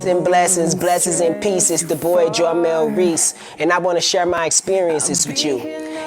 and blessings, blessings and peace. It's the boy Jarmel Reece, and I want to share my experiences with you.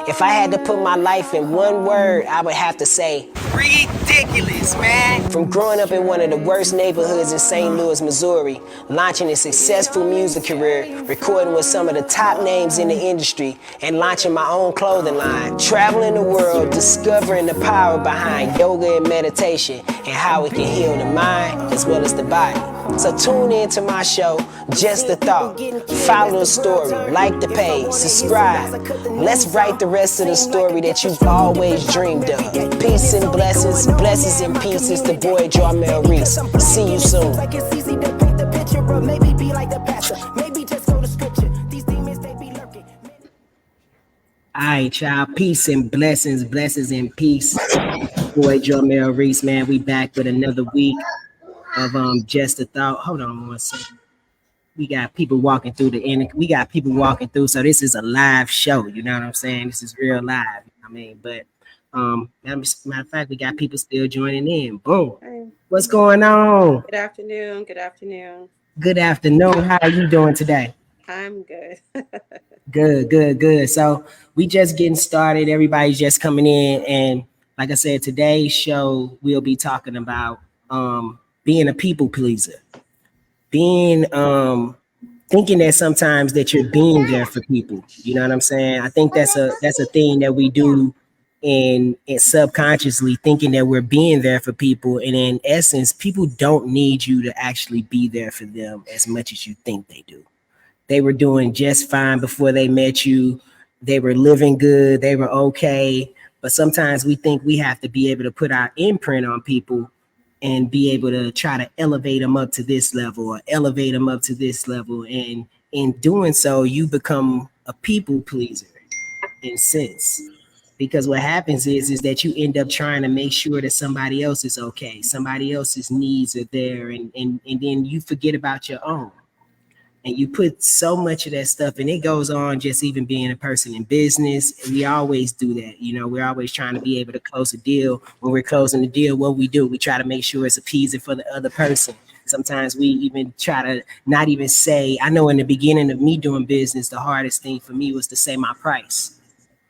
If I had to put my life in one word, I would have to say ridiculous, man. From growing up in one of the worst neighborhoods in St. Louis, Missouri, launching a successful music career, recording with some of the top names in the industry, and launching my own clothing line, traveling the world, discovering the power behind yoga and meditation, and how it can heal the mind as well as the body. So tune in to my show, Just a Thought. Follow the story, like the page, subscribe. Let's write the rest of the story that you've always dreamed of. Peace and blessings, blessings and peace. It's the boy Jarmel Reece. See you soon. Alright, y'all. Peace and blessings, blessings and peace. Boy Jarmel Reece, man. We back with another week of Just a Thought. Hold on one second. We got people walking through we got people walking through, so this is a live show, you know what I'm saying? This is real live, I mean, but matter of fact, we got people still joining in. Boom. Hey. What's going on? Good afternoon. Good afternoon. Good afternoon. How are you doing today? I'm good. Good. So we just getting started. Everybody's just coming in, and like I said, today's show we'll be talking about being a people pleaser. Being thinking that sometimes that you're being there for people, you know what I'm saying? I think that's a thing that we do in subconsciously, thinking that we're being there for people, and in essence, people don't need you to actually be there for them as much as you think they do. They were doing just fine before they met you. They were living good, they were okay, but sometimes we think we have to be able to put our imprint on people and be able to try to elevate them up to this level or elevate them up to this level. And in doing so, you become a people pleaser in sense. Because what happens is that you end up trying to make sure that somebody else is okay. Somebody else's needs are there. And then you forget about your own. And you put so much of that stuff, and it goes on just even being a person in business. And we always do that. You know, we're always trying to be able to close a deal. When we're closing the deal, what we do, we try to make sure it's appeasing for the other person. Sometimes we even try to not even say, I know in the beginning of me doing business, the hardest thing for me was to say my price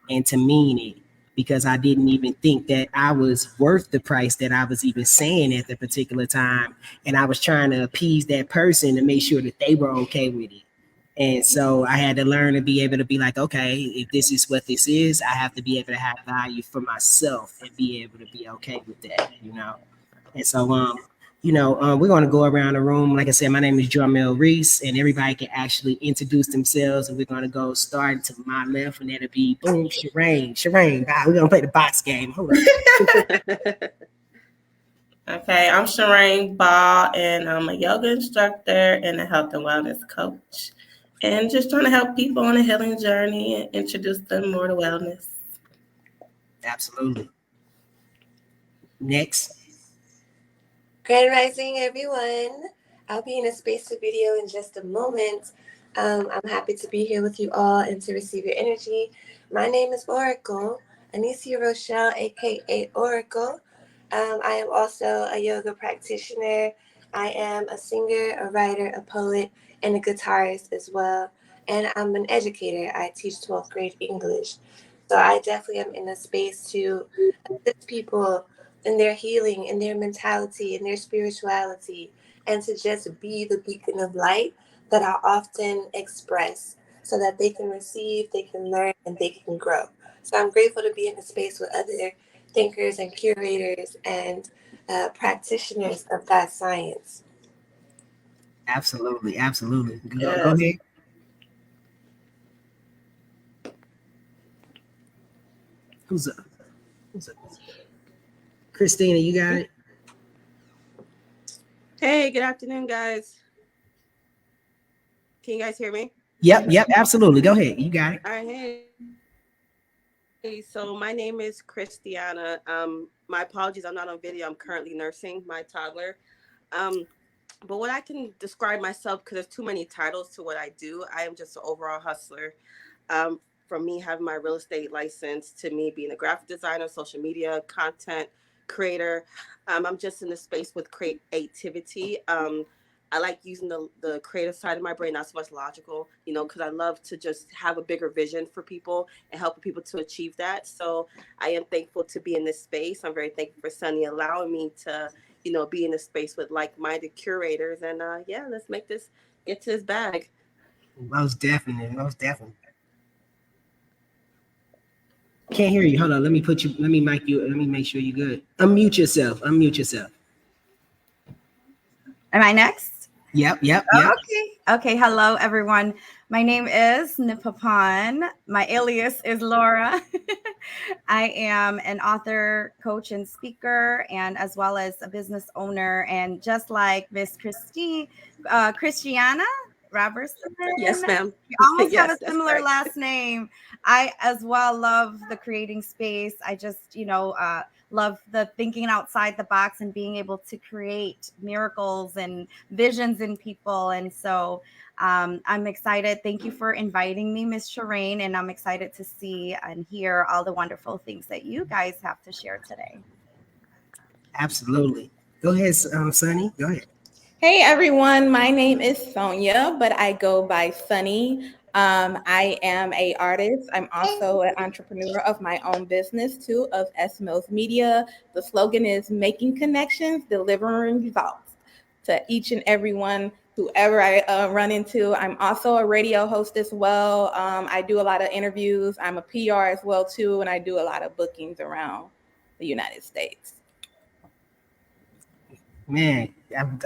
and to mean it, because I didn't even think that I was worth the price that I was even saying at the particular time. And I was trying to appease that person to make sure that they were okay with it. And so I had to learn to be able to be like, okay, if this is what this is, I have to be able to have value for myself and be able to be okay with that, you know? And so, we're going to go around the room. Like I said, my name is Jarmel Reece, and everybody can actually introduce themselves. And we're going to go start to my left, and that'll be boom, Shireen. We're going to play the box game. Hold on. Okay, I'm Shireen Ball, and I'm a yoga instructor and a health and wellness coach. And just trying to help people on a healing journey and introduce them more to wellness. Absolutely. Next. Grand Rising, everyone. I'll be in a space to video in just a moment. I'm happy to be here with you all and to receive your energy. My name is Oracle, Anicia Rochelle, aka Oracle. I am also a yoga practitioner. I am a singer, a writer, a poet, and a guitarist as well. And I'm an educator. I teach 12th grade English. So I definitely am in a space to assist people in their healing, in their mentality, in their spirituality, and to just be the beacon of light that I often express so that they can receive, they can learn, and they can grow. So I'm grateful to be in a space with other thinkers and curators and practitioners of that science. Absolutely. Go Yes. ahead. Who's up? Christina, you got it? Hey, good afternoon, guys. Can you guys hear me? Yep, absolutely. Go ahead. You got it. All right, hey, so my name is Christiana. My apologies, I'm not on video. I'm currently nursing my toddler. But what I can describe myself, because there's too many titles to what I do, I am just an overall hustler. From me having my real estate license to me being a graphic designer, social media, content creator. I'm just in the space with creativity. I like using the creative side of my brain, not so much logical, you know, because I love to just have a bigger vision for people and helping people to achieve that. So I am thankful to be in this space. I'm very thankful for Sunny allowing me to, you know, be in this space with like-minded curators. And yeah, let's make this get to this bag. Most definitely, most definitely. Can't hear you. Hold on. Let me mic you. Let me make sure you're good. Unmute yourself. Unmute yourself. Am I next? Yep. Okay. Hello, everyone. My name is Nipapan. My alias is Laura. I am an author, coach, and speaker, and as well as a business owner. And just like Miss Christiana Robertson. Yes, ma'am. We almost Yes, have a that's similar right. last name. I as well love the creating space. I just, love the thinking outside the box and being able to create miracles and visions in people. And so I'm excited. Thank you for inviting me, Miss Shireen. And I'm excited to see and hear all the wonderful things that you guys have to share today. Absolutely. Go ahead, Sunny. Go ahead. Hey everyone, my name is Sonia, but I go by Sunny. I am an artist. I'm also an entrepreneur of my own business too, of S Mills Media. The slogan is making connections, delivering results to each and everyone, whoever I run into. I'm also a radio host as well. I do a lot of interviews. I'm a PR as well too, and I do a lot of bookings around the United States. Man,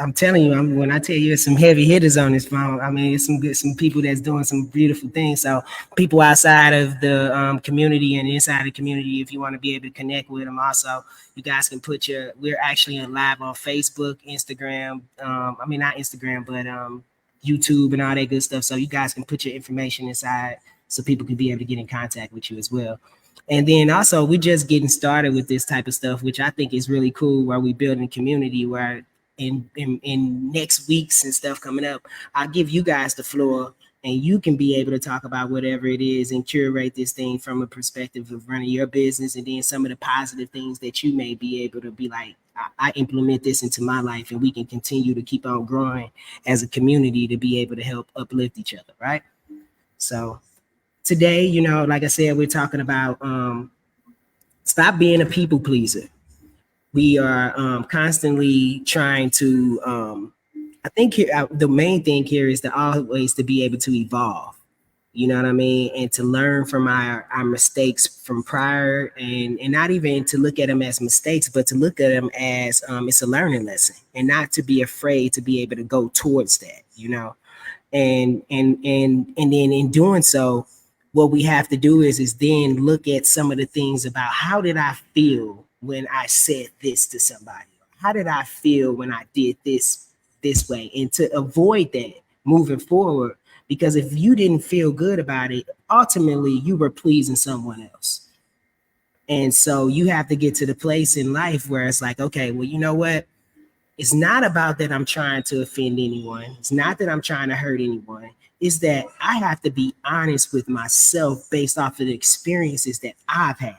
I'm telling you, when I tell you there's some heavy hitters on this phone, I mean, it's some people that's doing some beautiful things. So people outside of the community and inside the community, if you want to be able to connect with them, also you guys can we're actually live on Facebook, Instagram. Not Instagram, but YouTube and all that good stuff. So you guys can put your information inside so people can be able to get in contact with you as well. And then also, we're just getting started with this type of stuff, which I think is really cool, where we building a community where in next weeks and stuff coming up, I'll give you guys the floor and you can be able to talk about whatever it is and curate this thing from a perspective of running your business, and then some of the positive things that you may be able to be like, I implement this into my life, and we can continue to keep on growing as a community to be able to help uplift each other, right? So today, like I said, we're talking about stop being a people pleaser. We are constantly trying to, I think the main thing here is to always to be able to evolve, you know what I mean? And to learn from our mistakes from prior, and not even to look at them as mistakes, but to look at them as it's a learning lesson, and not to be afraid to be able to go towards that, and then in doing so, what we have to do is then look at some of the things about how did I feel when I said this to somebody? How did I feel when I did this way? And to avoid that moving forward, because if you didn't feel good about it, ultimately you were pleasing someone else. And so you have to get to the place in life where it's like, okay, well, you know what? It's not about that I'm trying to offend anyone. It's not that I'm trying to hurt anyone. It's that I have to be honest with myself based off of the experiences that I've had.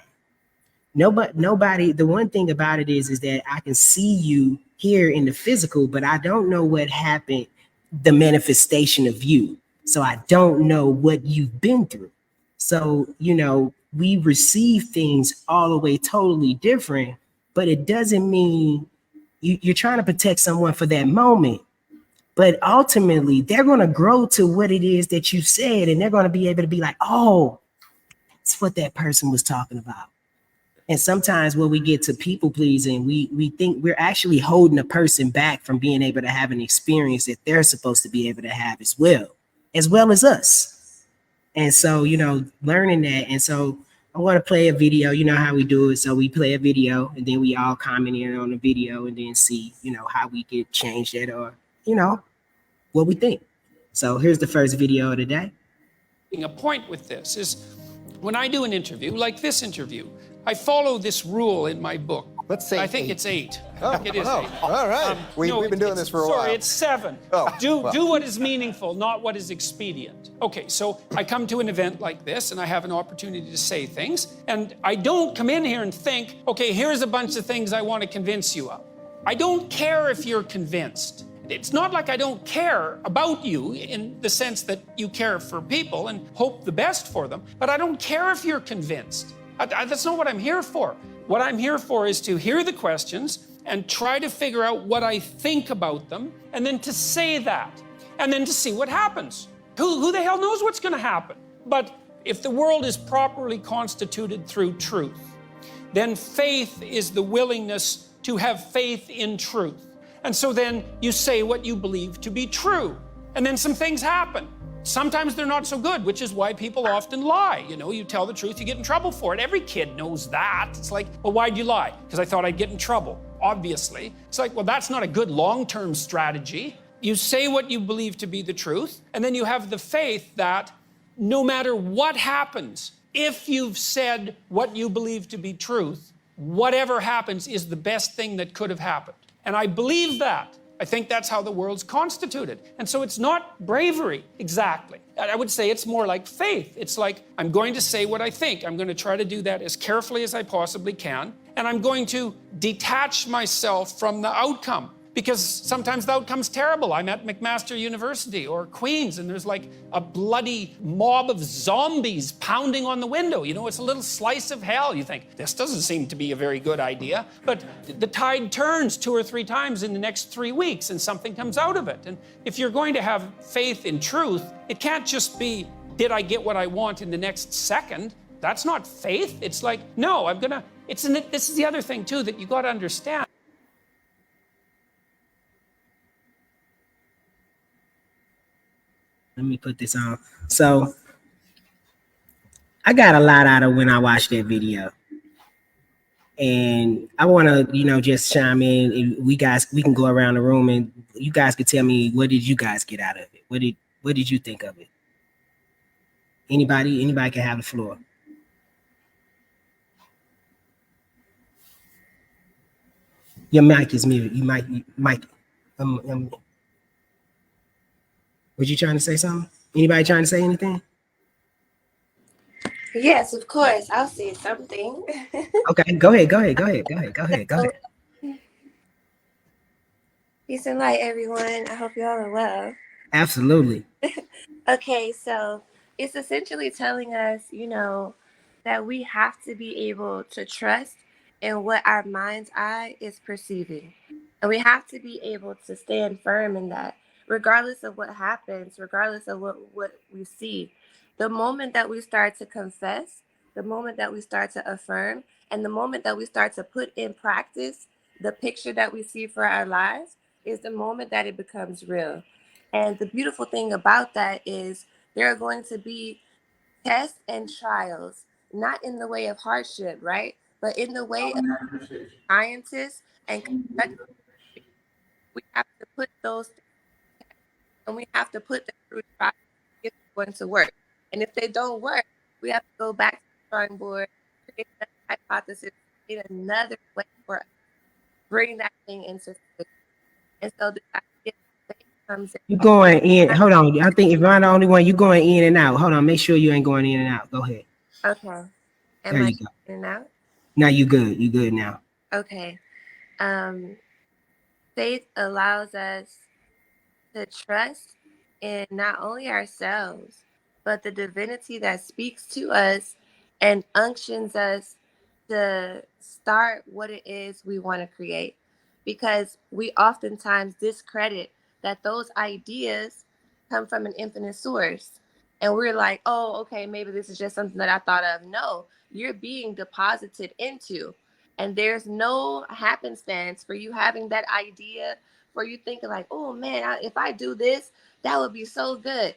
Nobody, the one thing about it is that I can see you here in the physical, but I don't know what happened, the manifestation of you. So I don't know what you've been through. So, we receive things all the way totally different, but it doesn't mean you're trying to protect someone for that moment. But ultimately, they're going to grow to what it is that you said, and they're going to be able to be like, oh, that's what that person was talking about. And sometimes when we get to people pleasing, we think we're actually holding a person back from being able to have an experience that they're supposed to be able to have as well as us. And so, learning that. And so I want to play a video. You know how we do it. So we play a video, and then we all comment in on the video, and then see, how we could change that, or, what we think. So here's the first video of the day. A point with this is when I do an interview, like this interview, I follow this rule in my book. Let's say I think 8. it's 8. Oh, I think it is 8. All right. We've been doing this for a while. Sorry, it's 7. Oh, do what is meaningful, not what is expedient. Okay, so I come to an event like this, and I have an opportunity to say things, and I don't come in here and think, okay, here's a bunch of things I want to convince you of. I don't care if you're convinced. It's not like I don't care about you in the sense that you care for people and hope the best for them, but I don't care if you're convinced. That's not what I'm here for. What I'm here for is to hear the questions and try to figure out what I think about them, and then to say that, and then to see what happens. Who the hell knows what's going to happen? But if the world is properly constituted through truth, then faith is the willingness to have faith in truth. And so then you say what you believe to be true. And then some things happen. Sometimes they're not so good, which is why people often lie. You know, you tell the truth, you get in trouble for it. Every kid knows that. It's like, well, why'd you lie? Because I thought I'd get in trouble, obviously. It's like, well, that's not a good long-term strategy. You say what you believe to be the truth, and then you have the faith that no matter what happens, if you've said what you believe to be truth, whatever happens is the best thing that could have happened. And I believe that. I think that's how the world's constituted. And so it's not bravery, exactly. I would say it's more like faith. It's like, I'm going to say what I think. I'm going to try to do that as carefully as I possibly can. And I'm going to detach myself from the outcome. Because sometimes the outcome's terrible. I'm at McMaster University or Queens, and there's like a bloody mob of zombies pounding on the window. You know, it's a little slice of hell. You think, this doesn't seem to be a very good idea. But the tide turns 2 or 3 times in the next 3 weeks, and something comes out of it. And if you're going to have faith in truth, it can't just be, did I get what I want in the next second? That's not faith. It's like, no, I'm gonna, this is the other thing too that you gotta understand. Let me put this on. So I got a lot out of when I watched that video. And I want to, just chime in. We can go around the room and you guys can tell me, what did you guys get out of it? What did you think of it? Anybody can have the floor. Your mic is muted. You mic. Was you trying to say something? Anybody trying to say anything? Yes, of course. I'll say something. Okay, go ahead. Peace and light, everyone. I hope you all are well. Absolutely. Okay, so it's essentially telling us, that we have to be able to trust in what our mind's eye is perceiving. And we have to be able to stand firm in that, regardless of what happens, regardless of what we see. The moment that we start to confess, the moment that we start to affirm, and the moment that we start to put in practice the picture that we see for our lives is the moment that it becomes real. And the beautiful thing about that is there are going to be tests and trials, not in the way of hardship, right? But in the way of scientists and we have to put those and we have to put them through trials if it's going to work. And if they don't work, we have to go back to the drawing board, create that hypothesis, create another way for us to bring that thing into fruition. And so the idea of faith comes in. You going in? Hold on. I think if I'm the only one, you going in and out. Hold on. Make sure you ain't going in and out. Go ahead. Okay. There you go. In and out? Now you good. You good now. Okay. Faith allows us to trust in not only ourselves, but the divinity that speaks to us and unctions us to start what it is we want to create. Because we oftentimes discredit that those ideas come from an infinite source. And we're like, oh, okay, maybe this is just something that I thought of. No, you're being deposited into. And there's no happenstance for you having that idea, for you thinking like, oh man, if I do this, that would be so good.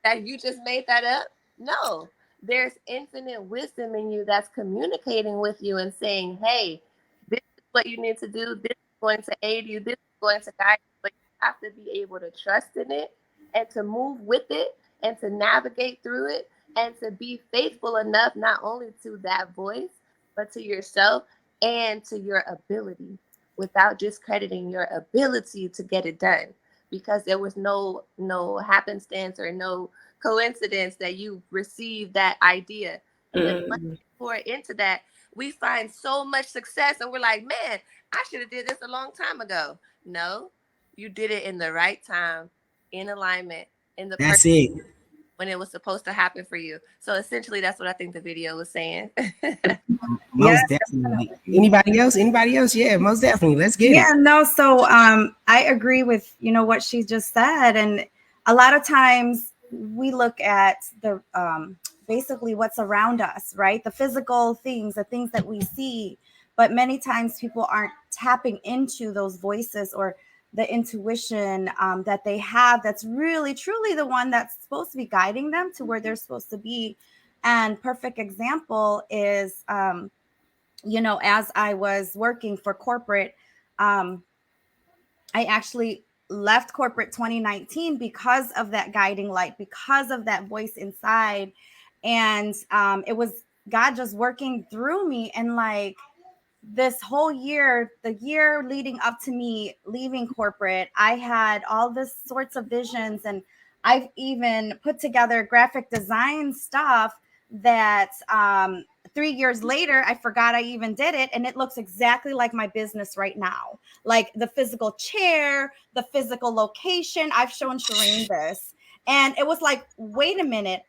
That you just made that up? No, there's infinite wisdom in you that's communicating with you and saying, hey, this is what you need to do. This is going to aid you. This is going to guide you. But you have to be able to trust in it and to move with it and to navigate through it and to be faithful enough not only to that voice, but to yourself and to your ability, without discrediting your ability to get it done, because there was no happenstance or no coincidence that you received that idea. And then once we pour into that, we find so much success and we're like, man, I should have did this a long time ago. No, you did it in the right time, in alignment, in the That's it. when it was supposed to happen for you. So essentially, that's what I think the video was saying. Most definitely. Anybody else? Anybody else? Yeah, most definitely. Let's get it. No, so I agree with what she just said, and a lot of times we look at the basically what's around us, right? The physical things, the things that we see, but many times people aren't tapping into those voices or the intuition that they have, that's really truly the one that's supposed to be guiding them to where they're supposed to be. And perfect example is as I was working for corporate, I actually left corporate 2019 because of that guiding light, because of that voice inside. And it was God just working through me. And like this whole year, the year leading up to me leaving corporate, I had all this sorts of visions, and I've even put together graphic design stuff that 3 years later, I forgot I even did it. And it looks exactly like my business right now. Like the physical chair, the physical location. I've shown Shireen this. And it was like, wait a minute.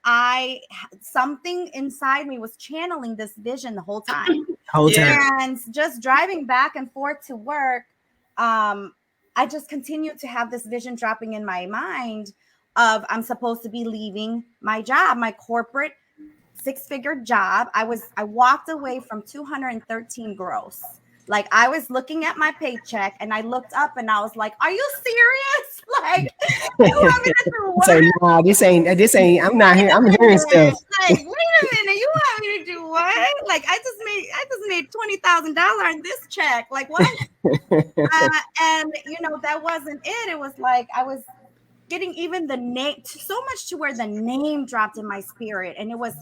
Something inside me was channeling this vision the whole time. And just driving back and forth to work, I just continued to have this vision dropping in my mind of I'm supposed to be leaving my job, my corporate 6-figure job. I walked away from 213 gross. Like I was looking at my paycheck and I looked up and I was like, are you serious? Like, you want me to do what? So no, this ain't, I'm not here. I'm hearing stuff. Like, wait a minute, you want me to do what? Like, I just made $20,000 on this check. Like, what? And that wasn't it. It was like I was getting even the name so much to where the name dropped in my spirit, and it was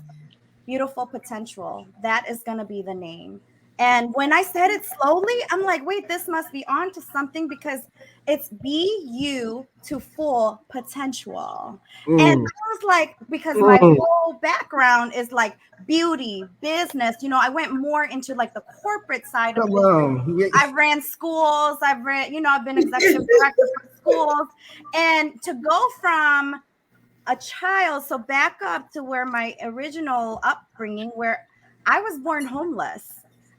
beautiful potential. That is going to be the name. And when I said it slowly, I'm like, wait, this must be on to something, because it's be you to full potential. And I was like, because my whole background is like beauty, business, I went more into like the corporate side of it. I've ran schools, I've been executive director for schools. And to go from a child, so back up to where my original upbringing, where I was born homeless.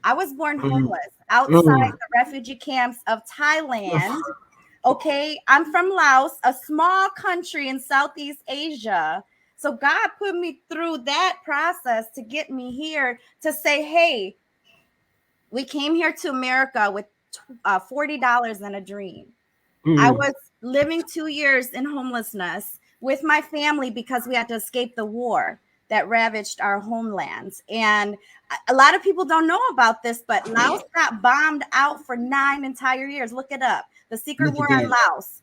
I was born homeless outside the refugee camps of Thailand. Okay, I'm from Laos, a small country in Southeast Asia. So God put me through that process to get me here to say, hey, we came here to America with $40 and a dream. I was living 2 years in homelessness with my family because we had to escape the war that ravaged our homelands. And a lot of people don't know about this, but Laos got bombed out for 9 entire years. Look it up. The secret war on Laos.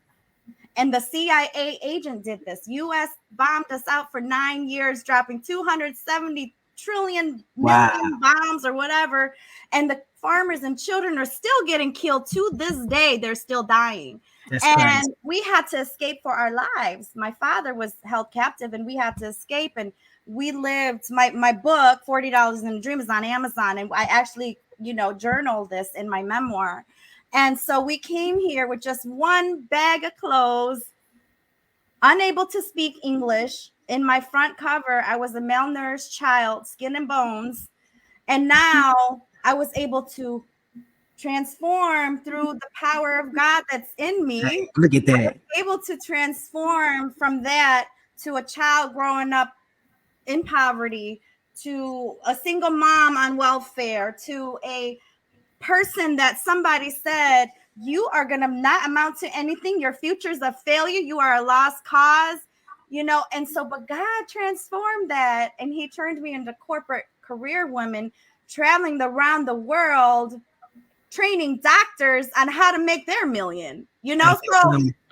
And the CIA agent did this. U.S. bombed us out for 9 years, dropping 270 trillion million bombs or whatever. And the farmers and children are still getting killed to this day. They're still dying. And we had to escape for our lives. My father was held captive and we had to escape. And we lived, my book, $40 in a Dream, is on Amazon. And I actually, journal this in my memoir. And so we came here with just one bag of clothes, unable to speak English. In my front cover, I was a malnourished child, skin and bones. And now I was able to transform through the power of God that's in me. Look at that. Able to transform from that to a child growing up in poverty, to a single mom on welfare, to a person that somebody said, you are going to not amount to anything. Your future's a failure. You are a lost cause, And so, but God transformed that, and he turned me into corporate career woman, traveling around the world, training doctors on how to make their million, So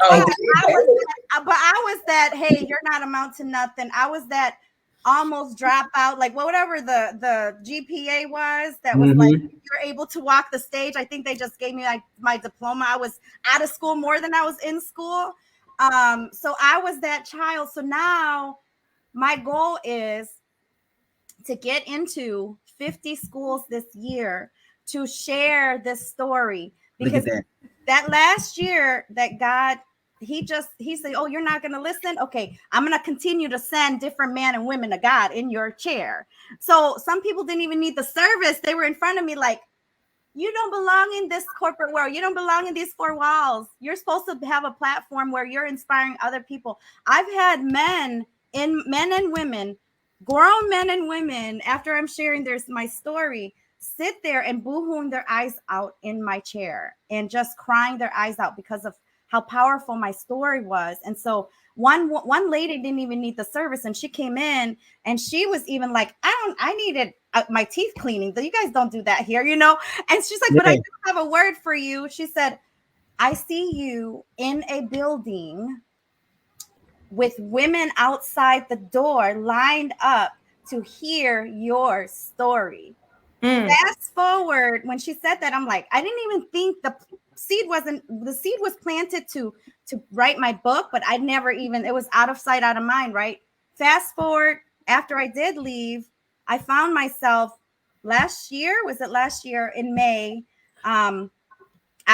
I was that, hey, you're not amount to nothing. I was that almost drop out, like whatever the GPA was, that was like, you're able to walk the stage. I think they just gave me like my diploma. I was out of school more than I was in school. So I was that child. So now my goal is to get into 50 schools this year to share this story, because that last year that God, he said, oh, you're not going to listen. Okay. I'm going to continue to send different men and women of God in your chair. So some people didn't even need the service. They were in front of me like, you don't belong in this corporate world. You don't belong in these four walls. You're supposed to have a platform where you're inspiring other people. I've had men and women, grown men and women, after I'm sharing my story, sit there and boo-hooing their eyes out in my chair and just crying their eyes out because of how powerful my story was. And so one lady didn't even need the service, and she came in and she was even like, I needed my teeth cleaning. You guys don't do that here, And she's like, but I do have a word for you. She said, I see you in a building with women outside the door lined up to hear your story. Fast forward, when she said that, I'm like, I didn't even think the seed was planted to write my book, but I never even, it was out of sight, out of mind, right? Fast forward, after I did leave, I found myself last year in May, I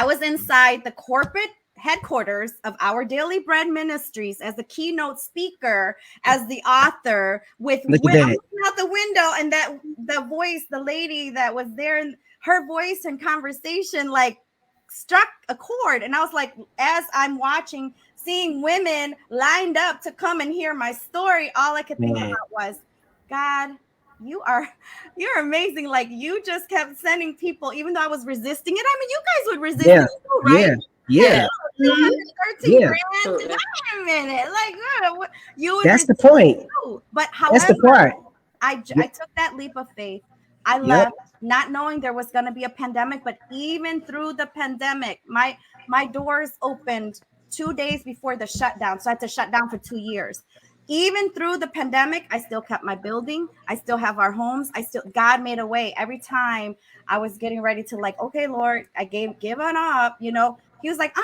was inside the corporate headquarters of Our Daily Bread Ministries as the keynote speaker, as the author, with looking out the window, and that the voice, the lady that was there, and her voice and conversation like struck a chord. And I was like, as I'm watching, seeing women lined up to come and hear my story, all I could think about was, God, you're amazing. Like, you just kept sending people, even though I was resisting it. I mean, you guys would resist it too, right? Yeah. 213 grand. Wait a minute. Like, you would. That's the point. Too. But however, that's the part. I took that leap of faith. I left not knowing there was going to be a pandemic, but even through the pandemic, my doors opened 2 days before the shutdown. So I had to shut down for 2 years. Even through the pandemic, I still kept my building. I still have our homes. God made a way every time I was getting ready to, like, okay, Lord, I given up, He was like,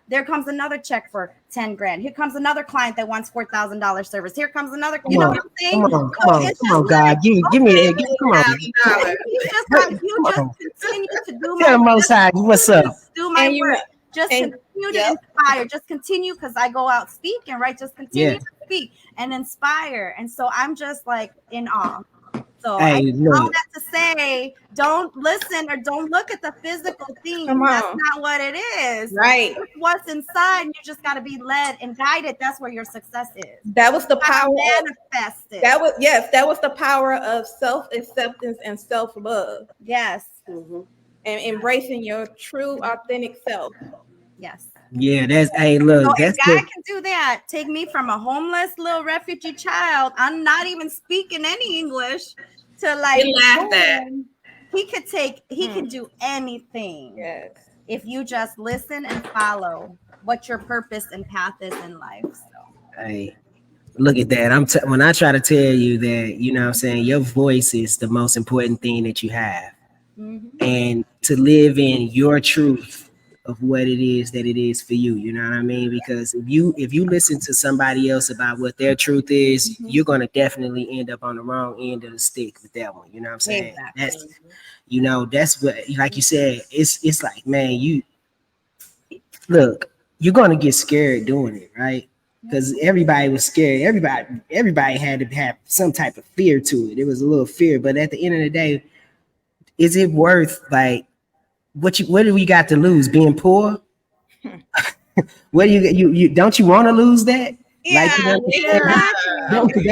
there comes another check for 10 grand. Here comes another client that wants $4,000 service. Here comes another, Come on, God. Give me that. Come on. You just continue to do my Tell Most High, what's up? Do my work. Just continue to inspire. Just continue, because I go out speaking, right? Just continue to speak and inspire. And so I'm just like in awe. So I all that to say, don't listen or don't look at the physical thing. That's not what it is. Right. It's what's inside. You just got to be led and guided. That's where your success is. That was the power. Manifested. That was the power of self-acceptance and self-love. Yes. Mm-hmm. And embracing your true, authentic self. Yes. Yeah, look. So that's if God can do that, take me from a homeless little refugee child, I'm not even speaking any English, to like, he can do anything. Yes. If you just listen and follow what your purpose and path is in life. So. Hey, look at that. When I try to tell you that, what I'm saying, your voice is the most important thing that you have. Mm-hmm. And to live in your truth of what it is for you, you know what I mean? Because if you listen to somebody else about what their truth is, mm-hmm. you're gonna definitely end up on the wrong end of the stick with that one. You know what I'm saying? Exactly. That's what, like you said, it's like, man, you're gonna get scared doing it, right? Because everybody was scared. Everybody had to have some type of fear to it. It was a little fear, but at the end of the day, is it worth, like, what do we got to lose? Being poor? What do you don't you want to lose that? Yeah, don't you,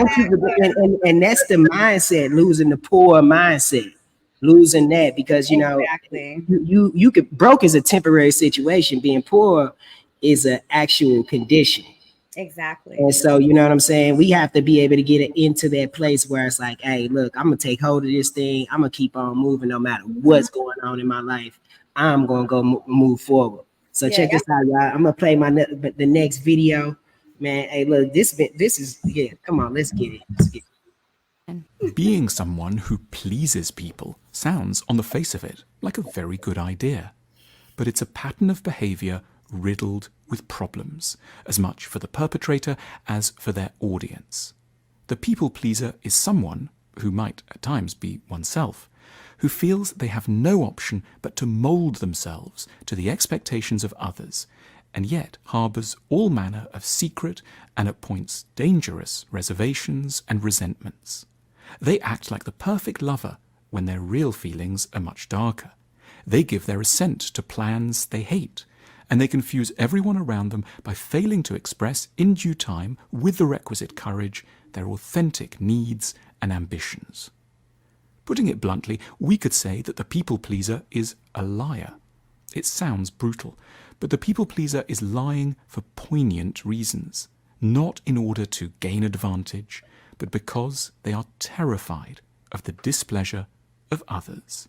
and that's the mindset, losing the poor mindset, losing that, because you could, broke is a temporary situation. Being poor is an actual condition. Exactly. And so, you know what I'm saying? We have to be able to get it into that place where it's like, hey, look, I'm going to take hold of this thing. I'm going to keep on moving no matter what's going on in my life. I'm going to go move forward. So check this out, y'all. I'm going to play the next video. Man, hey, look, this is, come on, let's get it. Being someone who pleases people sounds, on the face of it, like a very good idea. But it's a pattern of behavior riddled with problems, as much for the perpetrator as for their audience. The people pleaser is someone, who might at times be oneself, who feels they have no option but to mould themselves to the expectations of others, and yet harbours all manner of secret and at points dangerous reservations and resentments. They act like the perfect lover when their real feelings are much darker. They give their assent to plans they hate, and they confuse everyone around them by failing to express in due time, with the requisite courage, their authentic needs and ambitions. Putting it bluntly, we could say that the people pleaser is a liar. It sounds brutal, but the people pleaser is lying for poignant reasons, not in order to gain advantage, but because they are terrified of the displeasure of others.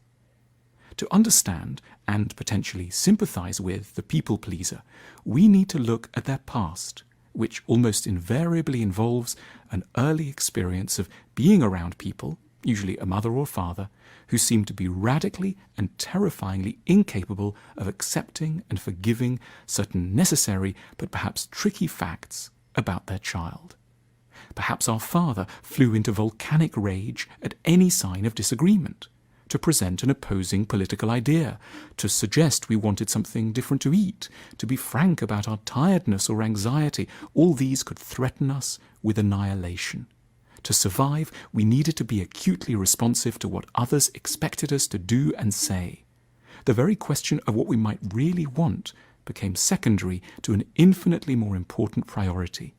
To understand and potentially sympathize with the people pleaser, we need to look at their past, which almost invariably involves an early experience of being around people, usually a mother or father, who seem to be radically and terrifyingly incapable of accepting and forgiving certain necessary but perhaps tricky facts about their child. Perhaps our father flew into volcanic rage at any sign of disagreement, to present an opposing political idea, to suggest we wanted something different to eat, to be frank about our tiredness or anxiety. All these could threaten us with annihilation. To survive, we needed to be acutely responsive to what others expected us to do and say. The very question of what we might really want became secondary to an infinitely more important priority,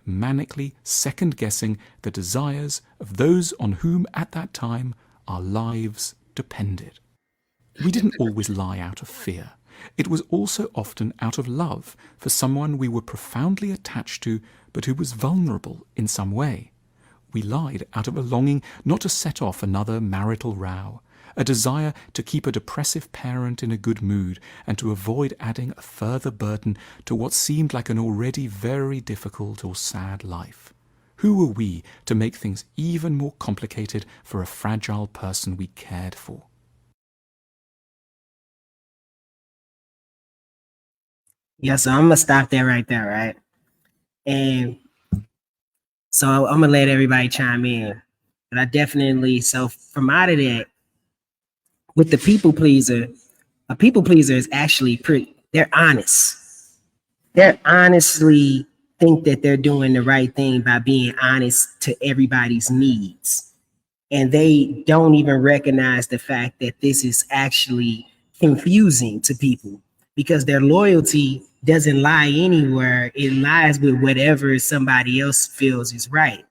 manically second-guessing the desires of those on whom at that time our lives depended. We didn't always lie out of fear. It was also often out of love for someone we were profoundly attached to, but who was vulnerable in some way. We lied out of a longing not to set off another marital row, a desire to keep a depressive parent in a good mood, and to avoid adding a further burden to what seemed like an already very difficult or sad life. Who were we to make things even more complicated for a fragile person we cared for? Yeah, so I'm gonna stop there right there, right? And so I'm gonna let everybody chime in. But I definitely, so from out of that, with the people pleaser, a people pleaser is actually they're honest. They're honestly think that they're doing the right thing by being honest to everybody's needs. And they don't even recognize the fact that this is actually confusing to people, because their loyalty doesn't lie anywhere. It lies with whatever somebody else feels is right.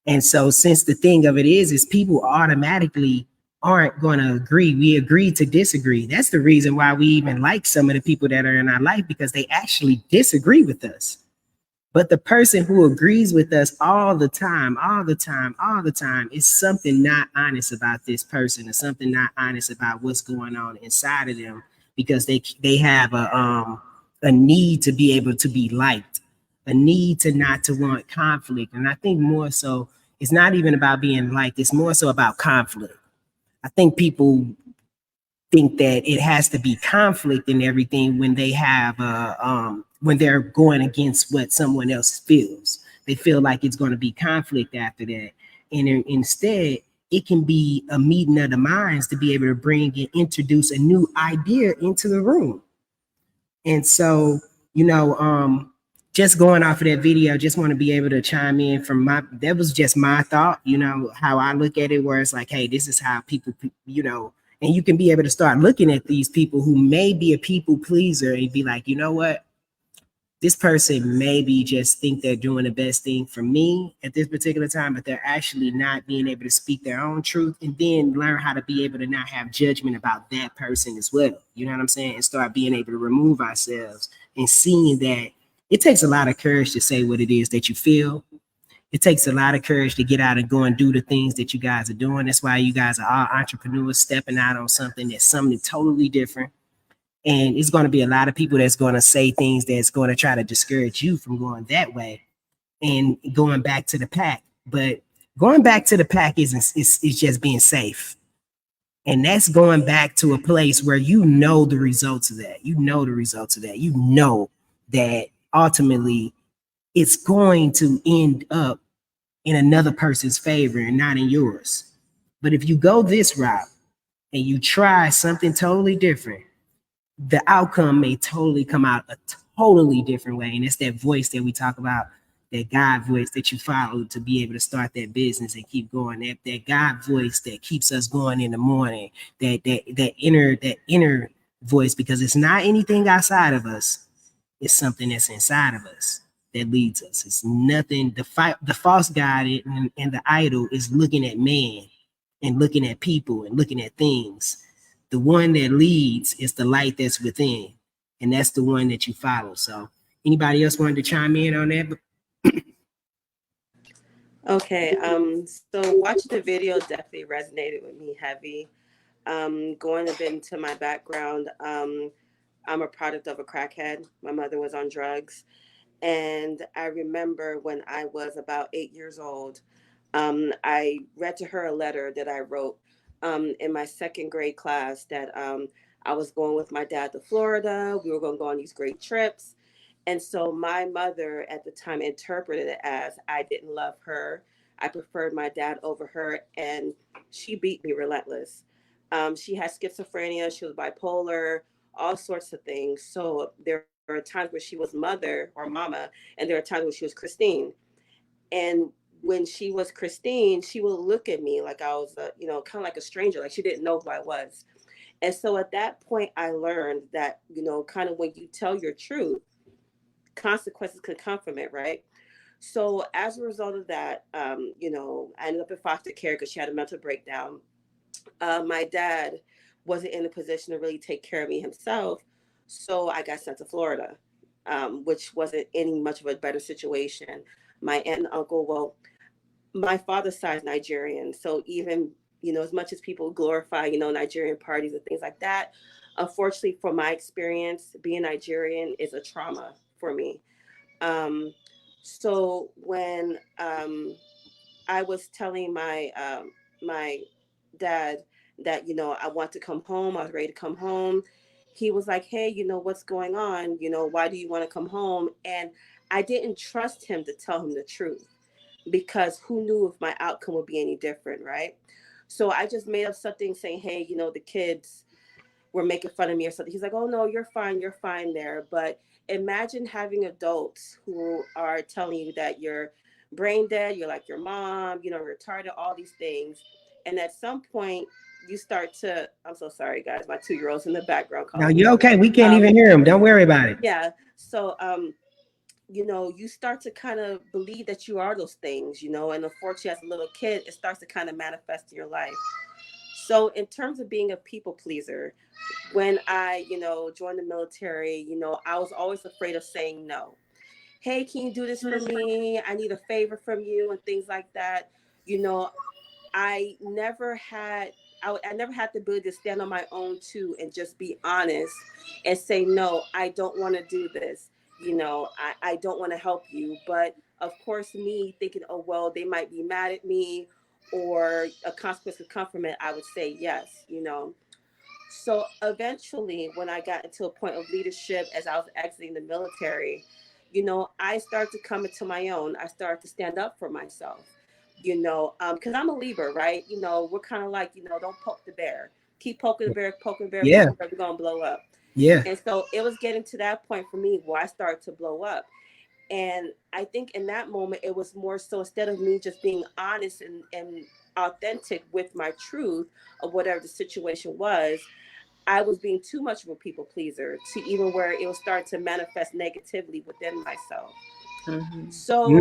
And so since the thing of it is people automatically aren't going to agree. We agree to disagree. That's the reason why we even like some of the people that are in our life, because they actually disagree with us. But the person who agrees with us all the time is something not honest about this person, or something not honest about what's going on inside of them, because they have a need to be able to be liked, a need to not to want conflict. And I think more so, it's not even about being liked, it's more so about conflict. I think people think that it has to be conflict in everything when they have when they're going against what someone else feels. They feel like it's going to be conflict after that. And instead, it can be a meeting of the minds to be able to bring and introduce a new idea into the room. And so, just going off of that video, just want to be able to chime in from that was just my thought, how I look at it, where it's like, hey, this is how people, and you can be able to start looking at these people who may be a people pleaser and be like, you know what? This person maybe just think they're doing the best thing for me at this particular time, but they're actually not being able to speak their own truth, and then learn how to be able to not have judgment about that person as well. You know what I'm saying? And start being able to remove ourselves and seeing that it takes a lot of courage to say what it is that you feel. It takes a lot of courage to get out and go and do the things that you guys are doing. That's why you guys are all entrepreneurs stepping out on something that's something totally different. And it's going to be a lot of people that's going to say things that's going to try to discourage you from going that way and going back to the pack. But going back to the pack is just being safe. And that's going back to a place where the results of that. You know that ultimately it's going to end up in another person's favor and not in yours. But if you go this route, and you try something totally different, the outcome may totally come out a totally different way. And it's that voice that we talk about, that God voice that you follow to be able to start that business and keep going. That God voice that keeps us going in the morning, that inner voice, because it's not anything outside of us. It's something that's inside of us that leads us. It's nothing. The false God and the idol is looking at man and looking at people and looking at things. The one that leads is the light that's within, and that's the one that you follow. So anybody else wanted to chime in on that? Okay, so watching the video definitely resonated with me heavy. Going a bit into my background, I'm a product of a crackhead. My mother was on drugs. And I remember when I was about 8 years old, I read to her a letter that I wrote in my second grade class that I was going with my dad to Florida. We were going to go on these great trips. And so my mother at the time interpreted it as I didn't love her. I preferred my dad over her, and she beat me relentless. She had schizophrenia, she was bipolar, all sorts of things. So there were times where she was mother or mama, and there were times where she was Christine. And when she was Christine, she would look at me like I was, kind of like a stranger, like she didn't know who I was. And so at that point, I learned that, kind of when you tell your truth, consequences could come from it, right? So as a result of that, I ended up in foster care because she had a mental breakdown. My dad wasn't in a position to really take care of me himself, so I got sent to Florida, which wasn't any much of a better situation. My aunt and uncle, well, my father's side is Nigerian, so even as much as people glorify Nigerian parties and things like that, unfortunately, from my experience, being Nigerian is a trauma for me. So when I was telling my dad that I want to come home, I was ready to come home, he was like, "Hey, what's going on? Why do you want to come home?" And I didn't trust him to tell him the truth, because who knew if my outcome would be any different, right? So I just made up something saying, "Hey, the kids were making fun of me," or something. He's like, "Oh no, you're fine there." But imagine having adults who are telling you that you're brain dead, you're like your mom, retarded, all these things. And at some point you start to, I'm so sorry guys, my 2-year-old's in the background No, calling me. you're okay. We can't even hear him. Don't worry about it. Yeah. So you start to kind of believe that you are those things, and unfortunately as a little kid, it starts to kind of manifest in your life. So in terms of being a people pleaser, when I, joined the military, I was always afraid of saying no. Hey, can you do this for me? I need a favor from you, and things like that. You know, I never had I never had the ability to stand on my own too and just be honest and say, no, I don't want to do this. I don't want to help you. But of course, me thinking, oh, well, they might be mad at me or a consequence could come from it, I would say yes. So eventually, when I got into a point of leadership as I was exiting the military, I started to come into my own. I started to stand up for myself, because I'm a Libra, right? We're kind of like, don't poke the bear. Keep poking the bear, Yeah. we're going to blow up. Yeah. And so it was getting to that point for me where I started to blow up. And I think in that moment, it was more so instead of me just being honest and authentic with my truth of whatever the situation was, I was being too much of a people pleaser to even where it was starting to manifest negatively within myself. Mm-hmm. So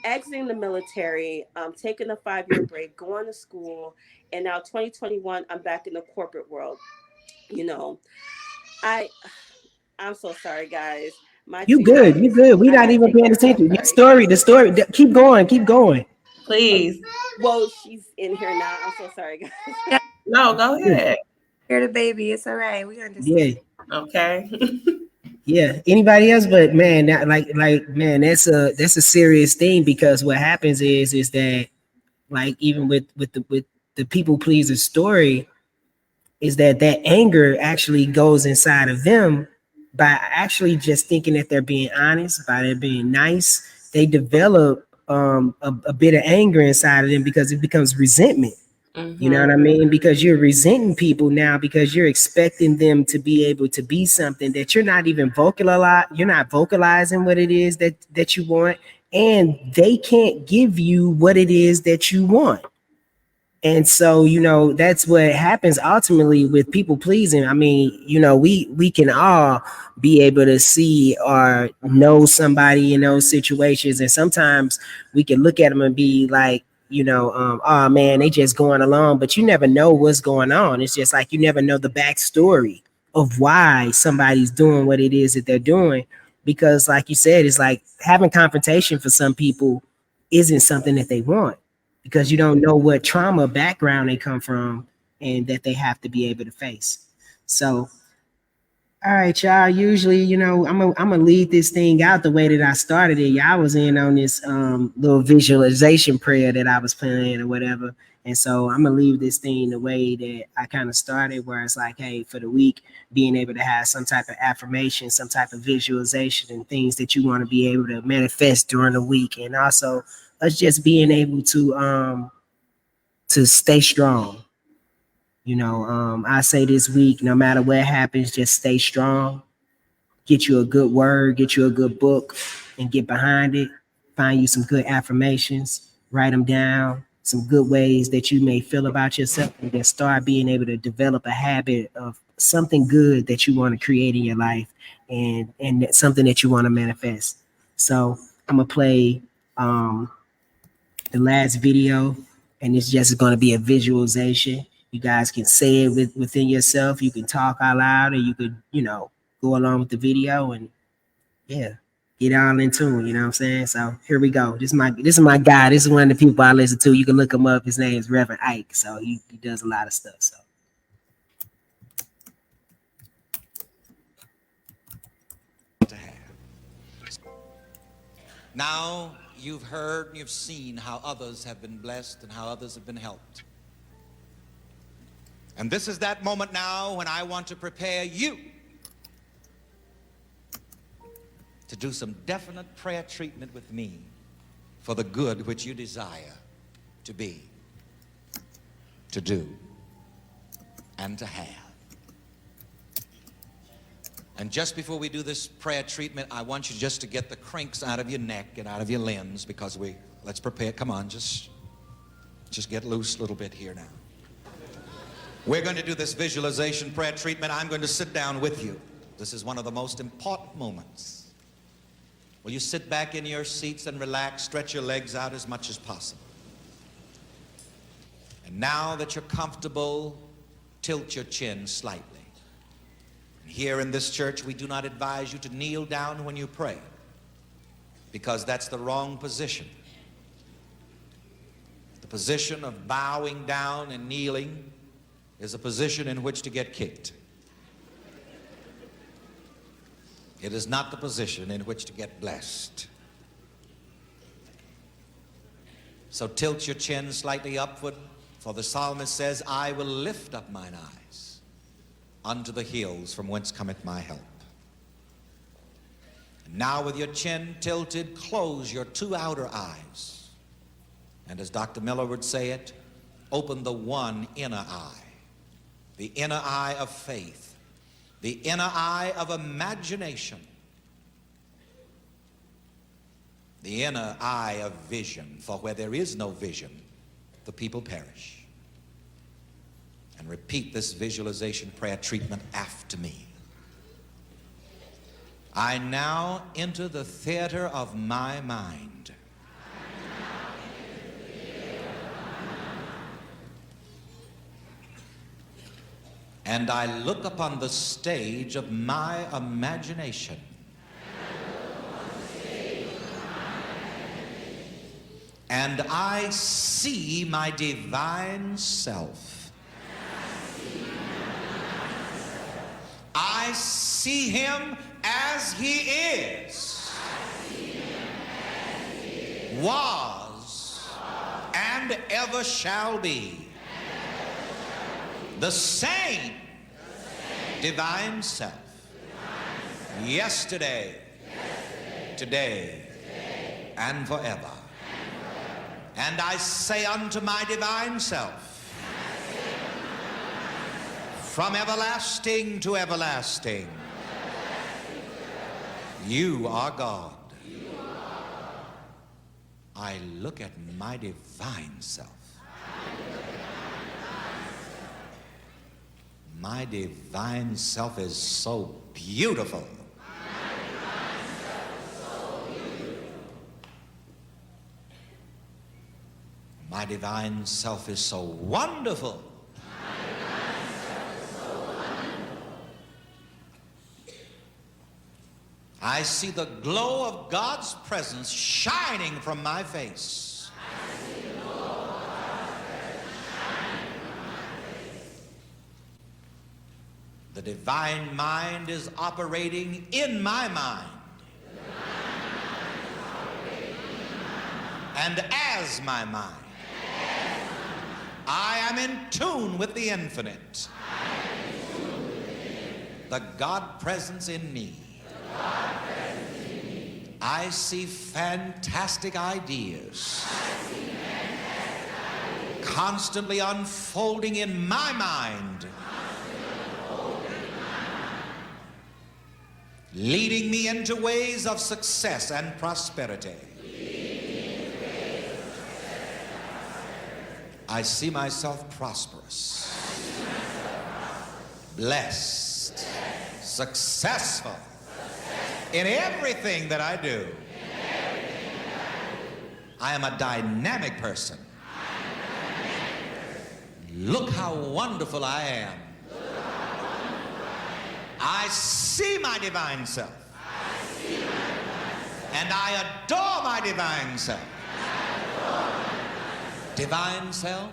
exiting the military, taking a 5-year break, going to school, and now 2021, I'm back in the corporate world. I'm so sorry, guys. You good. You good. We're not even paying attention. Your story, the story. Keep going. Keep going. Please. Well, she's in here now. I'm so sorry, guys. Yeah. No, go ahead. Hear the baby. It's all right. We Yeah. understand. Okay. Yeah. Anybody else? But man, that, man, that's a serious thing, because what happens is that, like, even with the people pleaser story, is that anger actually goes inside of them by actually just thinking that they're being honest, by their being nice. They develop a bit of anger inside of them because it becomes resentment. You know what I mean? Because you're resenting people now because you're expecting them to be able to be something that you're not even you're not vocalizing what it is that you want, and they can't give you what it is that you want. And so, that's what happens ultimately with people pleasing. I mean, we can all be able to see or know somebody in those situations. And sometimes we can look at them and be like, oh man, they just going along, but you never know what's going on. It's just like you never know the backstory of why somebody's doing what it is that they're doing. Because like you said, it's like having confrontation for some people isn't something that they want, because you don't know what trauma background they come from and that they have to be able to face. So, all right, y'all. Usually, I'm gonna lead this thing out the way that I started it. Y'all was in on this little visualization prayer that I was playing or whatever. And so I'm gonna leave this thing the way that I kind of started, where it's like, hey, for the week, being able to have some type of affirmation, some type of visualization, and things that you want to be able to manifest during the week, and also us just being able to stay strong. I say this week, no matter what happens, just stay strong. Get you a good word, get you a good book, and get behind it. Find you some good affirmations, write them down, some good ways that you may feel about yourself, and then start being able to develop a habit of something good that you want to create in your life, and something that you want to manifest. So I'm gonna play the last video, and it's just going to be a visualization. You guys can say it within yourself. You can talk out loud, or you could, go along with the video and get all in tune. You know what I'm saying? So here we go. This is my guy. This is one of the people I listen to. You can look him up. His name is Reverend Ike. So he does a lot of stuff. So. Now you've heard and you've seen how others have been blessed and how others have been helped. And this is that moment now when I want to prepare you to do some definite prayer treatment with me for the good which you desire to be, to do, and to have. And just before we do this prayer treatment, I want you just to get the crinks out of your neck and out of your limbs, because let's prepare. Come on, just get loose a little bit here now. We're going to do this visualization prayer treatment. I'm going to sit down with you. This is one of the most important moments. Will you sit back in your seats and relax, stretch your legs out as much as possible. And now that you're comfortable, tilt your chin slightly. Here in this church, we do not advise you to kneel down when you pray, because that's the wrong position. The position of bowing down and kneeling is a position in which to get kicked. It is not the position in which to get blessed. So tilt your chin slightly upward, for the psalmist says, I will lift up mine eyes unto the hills from whence cometh my help. And now with your chin tilted, close your two outer eyes. And as Dr. Miller would say it, open the one inner eye. The inner eye of faith. The inner eye of imagination. The inner eye of vision. For where there is no vision, the people perish. And repeat this visualization prayer treatment after me. I now enter the theater of my mind. And I look upon the stage of my imagination. And I see my divine self. I see him as he is. Was and ever shall be. The same divine self. Yesterday, today, and forever. And I say unto my divine self, From everlasting to everlasting, you are God. I look at my divine self. My divine self is so beautiful. My divine self is so wonderful. I see the glow of God's presence shining from my face. The divine mind is operating in my mind. And as my mind. I am in tune with the infinite. The God presence in me. I see fantastic ideas constantly unfolding in my mind, leading me into ways of success and prosperity. I see myself prosperous, blessed, successful in everything that I do. I am a dynamic person. Look how wonderful I am. I see my divine self. And I adore my divine self. Divine self,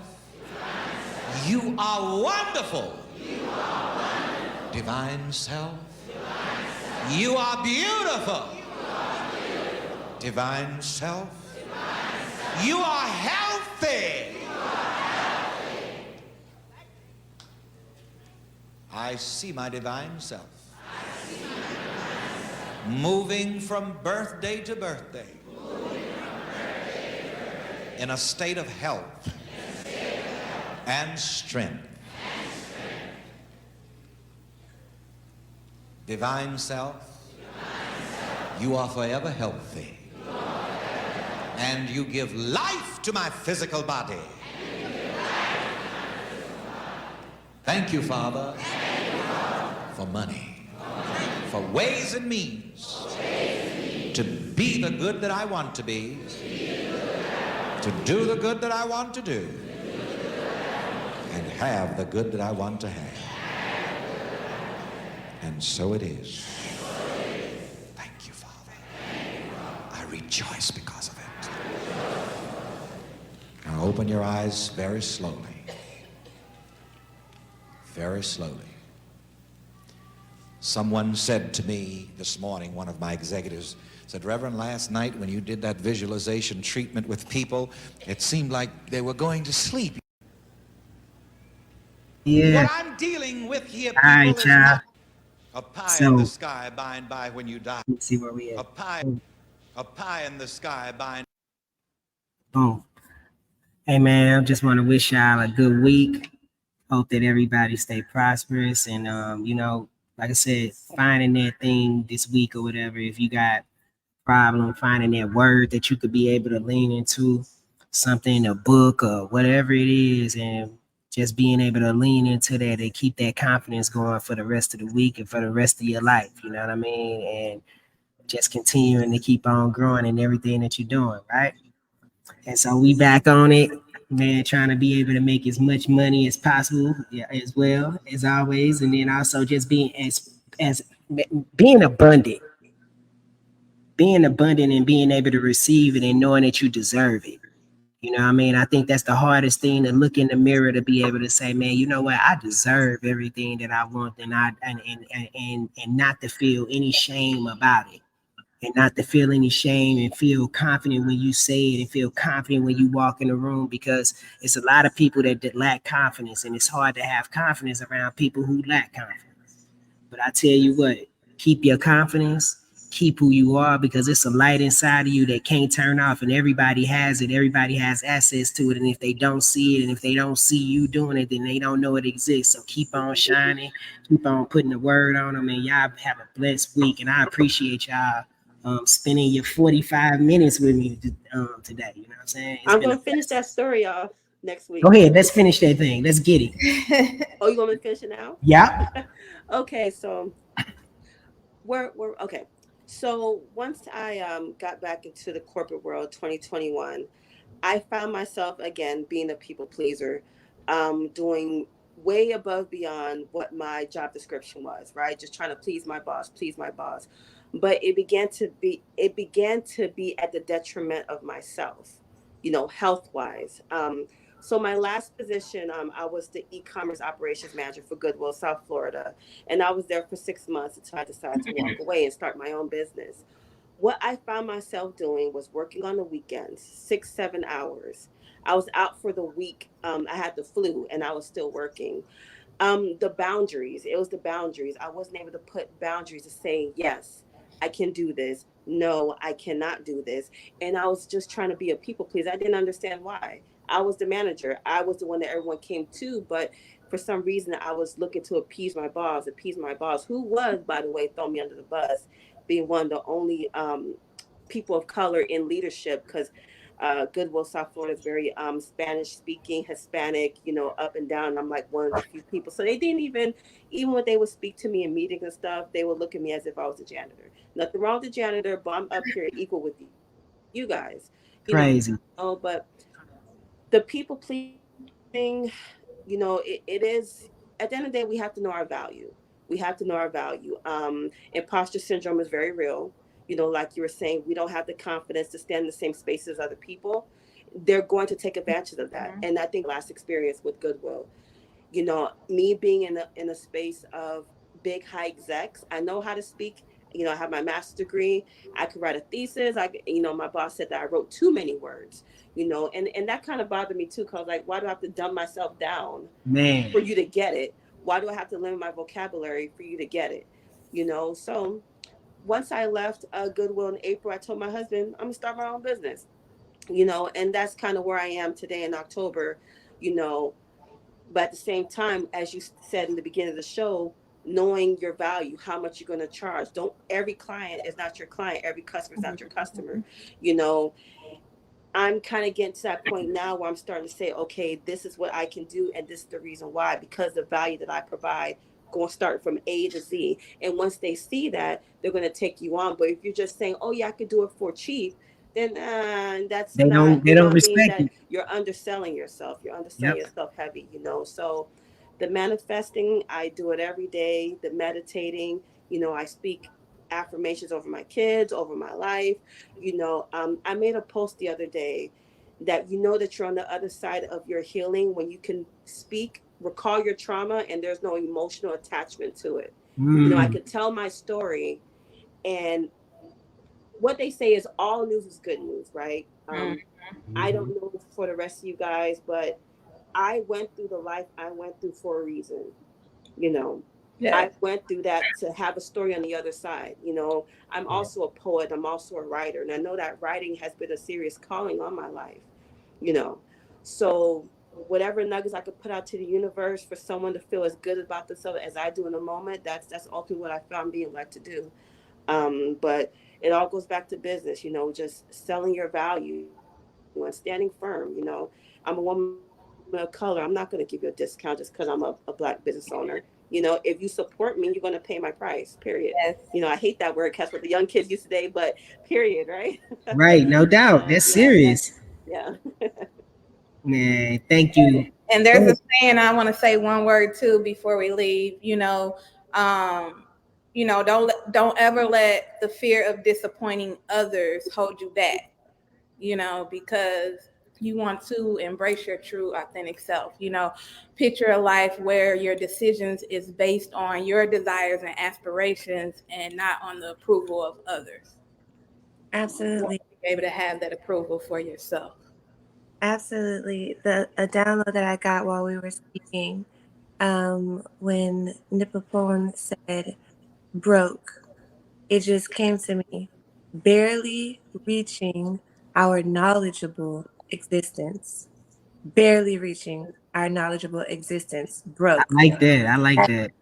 you are wonderful. Divine self, you are beautiful. Divine self, you are healthy. I see my divine self moving from birthday to birthday in a state of health and strength. Divine self, you are forever healthy. And you give life to my physical body. Thank you, Father, for money, for ways and means to be the good that I want to be, to do the good that I want to do, and have the good that I want to have. And so it is. Thank you, Father. I rejoice because of it. Now open your eyes very slowly. Very slowly. Someone said to me this morning, one of my executives said, Reverend, last night when you did that visualization treatment with people, it seemed like they were going to sleep. Yeah. What I'm dealing with here, people, All right, is child. not a pie in So, the sky by and by when you die. let's see where we at. A pie in the sky by and Boom. Hey, man, I just want to wish y'all a good week. Hope that everybody stay prosperous. And, you know, like I said, finding that thing this week or whatever, if you got problem finding that word that you could be able to lean into, something, a book or whatever it is, and just being able to lean into that and keep that confidence going for the rest of the week and for the rest of your life, you know what I mean? And just continuing to keep on growing in everything that you're doing, right? And so we back on it, man, trying to be able to make as much money as possible, yeah, as well as always, and then also just being as being abundant and being able to receive it and knowing that you deserve it. You know what I mean? I think that's the hardest thing, to look in the mirror to be able to say, man, you know what? I deserve everything that I want, and not to feel any shame about it. And not to feel any shame, and feel confident when you say it, and feel confident when you walk in the room, because it's a lot of people that lack confidence, and it's hard to have confidence around people who lack confidence. But I tell you what, keep your confidence, keep who you are, because it's a light inside of you that can't turn off, and everybody has it. Everybody has access to it. And if they don't see it, and if they don't see you doing it, then they don't know it exists. So keep on shining, keep on putting the word on them, and y'all have a blessed week. And I appreciate y'all spending your 45 minutes with me today. You know what I'm saying? I'm going to finish that story off next week. Go ahead. Let's finish that thing. Let's get it. Oh, you want me to finish it now? Yeah. Okay, so we're okay. So once I got back into the corporate world, 2021, I found myself again being a people pleaser, doing way above beyond what my job description was, right? Just trying to please my boss, please my boss. But it began to be at the detriment of myself, health wise. So my last position, I was the e-commerce operations manager for Goodwill, South Florida, and I was there for 6 months until I decided to walk away and start my own business. What I found myself doing was working on the weekends, 6, 7 hours. I was out for the week. I had the flu and I was still working. The boundaries, it was the boundaries. I wasn't able to put boundaries to say, yes, I can do this. No, I cannot do this. And I was just trying to be a people pleaser. I didn't understand why. I was the manager. I was the one that everyone came to, but for some reason I was looking to appease my boss, who was, by the way, throwing me under the bus, being one of the only people of color in leadership, because Goodwill, South Florida is very Spanish speaking, Hispanic, up and down. I'm like one of the few people. So they didn't even when they would speak to me in meetings and stuff, they would look at me as if I was a janitor. Nothing wrong with the janitor, but I'm up here equal with you guys, Crazy. but the people pleasing, it is, at the end of the day, we have to know our value. We have to know our value. Imposter syndrome is very real. Like you were saying, we don't have the confidence to stand in the same space as other people. They're going to take advantage of that. And I think last experience with Goodwill, me being in a space of big high execs, I know how to speak. I have my master's degree. I could write a thesis. My boss said that I wrote too many words, and that kind of bothered me too. Cause like, why do I have to dumb myself down Man. for you to get it? Why do I have to limit my vocabulary for you to get it? So once I left Goodwill in April, I told my husband, I'm gonna start my own business, and that's kind of where I am today in October, you know, but at the same time, as you said in the beginning of the show, knowing your value, how much you're going to charge. Don't, every client is not your client. Every customer is not your customer. You know, I'm kind of getting to that point now where I'm starting to say, okay, this is what I can do. And this is the reason why, because the value that I provide going to start from A to Z. And once they see that, they're going to take you on. But if you're just saying, oh yeah, I could do it for cheap, then that's They not, don't they don't means respect that you. you're underselling yourself. You're underselling Yep. yourself heavy, So the manifesting, I do it every day. The meditating, I speak affirmations over my kids, over my life. I made a post the other day that that you're on the other side of your healing when you can speak, recall your trauma, and there's no emotional attachment to it. I Mm. could tell my story, and what they say is all news is good news, right? I don't know for the rest of you guys, but I went through the life I went through for a reason. You know, I Yes. went through that to have a story on the other side. I'm also a poet. I'm also a writer. And I know that writing has been a serious calling on my life, you know. So whatever nuggets I could put out to the universe for someone to feel as good about themselves as I do in a moment, that's ultimately what I found being led to do. But it all goes back to business, just selling your value and standing firm. I'm a woman of color. I'm not going to give you a discount just because I'm a black business owner. If you support me, you're going to pay my price, period. Yes. I hate that word, that's what the young kids use today, but period, right? Right, no doubt. That's Yeah, serious. yeah. Man, thank you. And Go there's a ahead. saying I want to say one word too before we leave. Don't ever let the fear of disappointing others hold you back. Because you want to embrace your true authentic self. Picture a life where your decisions is based on your desires and aspirations and not on the approval of others. You want Absolutely. to be able to have that approval for yourself. Absolutely. A download that I got while we were speaking, when Nipapon said broke, it just came to me. Barely reaching our knowledgeable existence. Barely reaching our knowledgeable existence. I Broke. like that. I like that.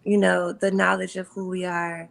You know, the knowledge of who we are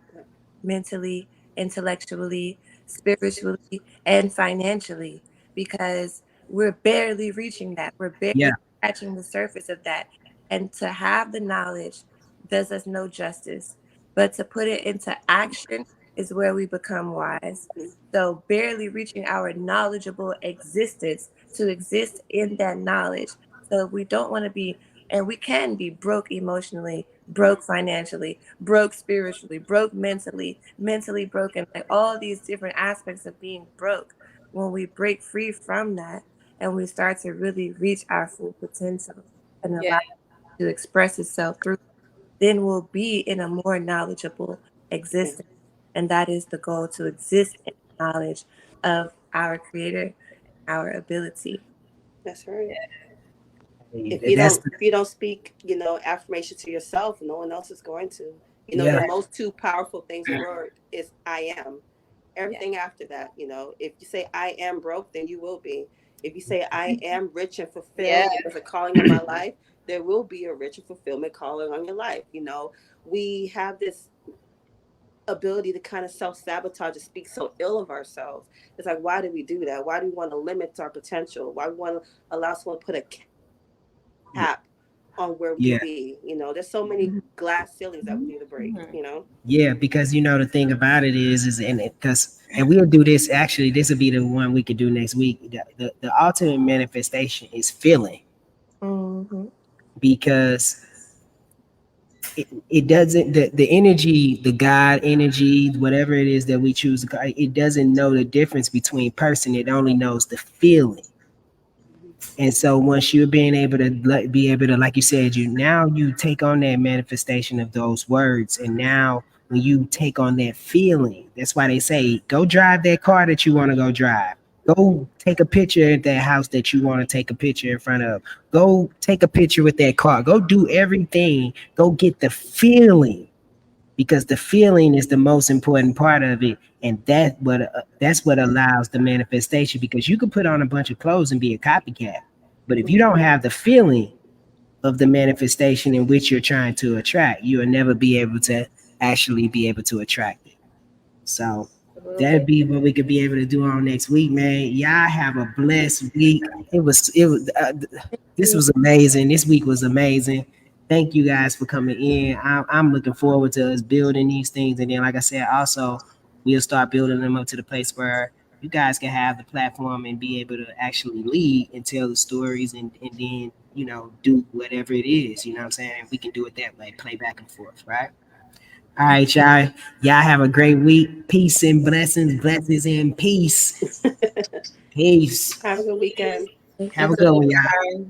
mentally, intellectually, spiritually, and financially, because we're barely reaching that. We're Yeah. barely scratching the surface of that. And to have the knowledge does us no justice, but to put it into action is where we become wise. So, barely reaching our knowledgeable existence to exist in that knowledge. So, we don't want to be, and we can be broke emotionally, broke financially, broke spiritually, broke mentally, mentally broken, like all these different aspects of being broke. When we break free from that and we start to really reach our full potential and allow it to express itself through, then we'll be in a more knowledgeable existence. And that is the goal, to exist in knowledge of our creator, our ability. That's right. If That's you don't speak, affirmation to yourself, no one else is going to. yeah. The most two powerful things in the world is I am. Everything after that, if you say I am broke, then you will be. If you say I am rich and fulfilled, there's a calling on my life, there will be a rich and fulfillment calling on your life. We have this ability to kind of self-sabotage and speak so ill of ourselves. It's like, why do we do that? Why do we want to limit our potential? Why do we want to allow someone to put a cap on where we Yeah. can be? There's so many glass ceilings that we need to break. Yeah, because the thing about it is and we'll do this. Actually, this will be the one we could do next week. The ultimate manifestation is feeling, because it doesn't, the energy, the God energy, whatever it is that we choose to call it, it doesn't know the difference between person. It only knows the feeling. And so once you're being able to be able to, like you said, you take on that manifestation of those words. And now when you take on that feeling, that's why they say, go drive that car that you want to go drive. Go take a picture at that house that you want to take a picture in front of. Go take a picture with that car. Go do everything. Go get the feeling, because the feeling is the most important part of it. And that's what allows the manifestation, because you can put on a bunch of clothes and be a copycat, but if you don't have the feeling of the manifestation in which you're trying to attract, you will never be able to actually be able to attract it. So that'd be what we could be able to do on next week, man. Y'all have a blessed week. This was amazing. This week was amazing. Thank you guys for coming in. I'm looking forward to us building these things. And then, like I said, also, we'll start building them up to the place where you guys can have the platform and be able to actually lead and tell the stories, and then, do whatever it is. You know what I'm saying? We can do it that way, play back and forth, right? All right, y'all. Y'all have a great week. Peace and blessings, blessings and peace. Peace. Have a good weekend. Have a good one, y'all.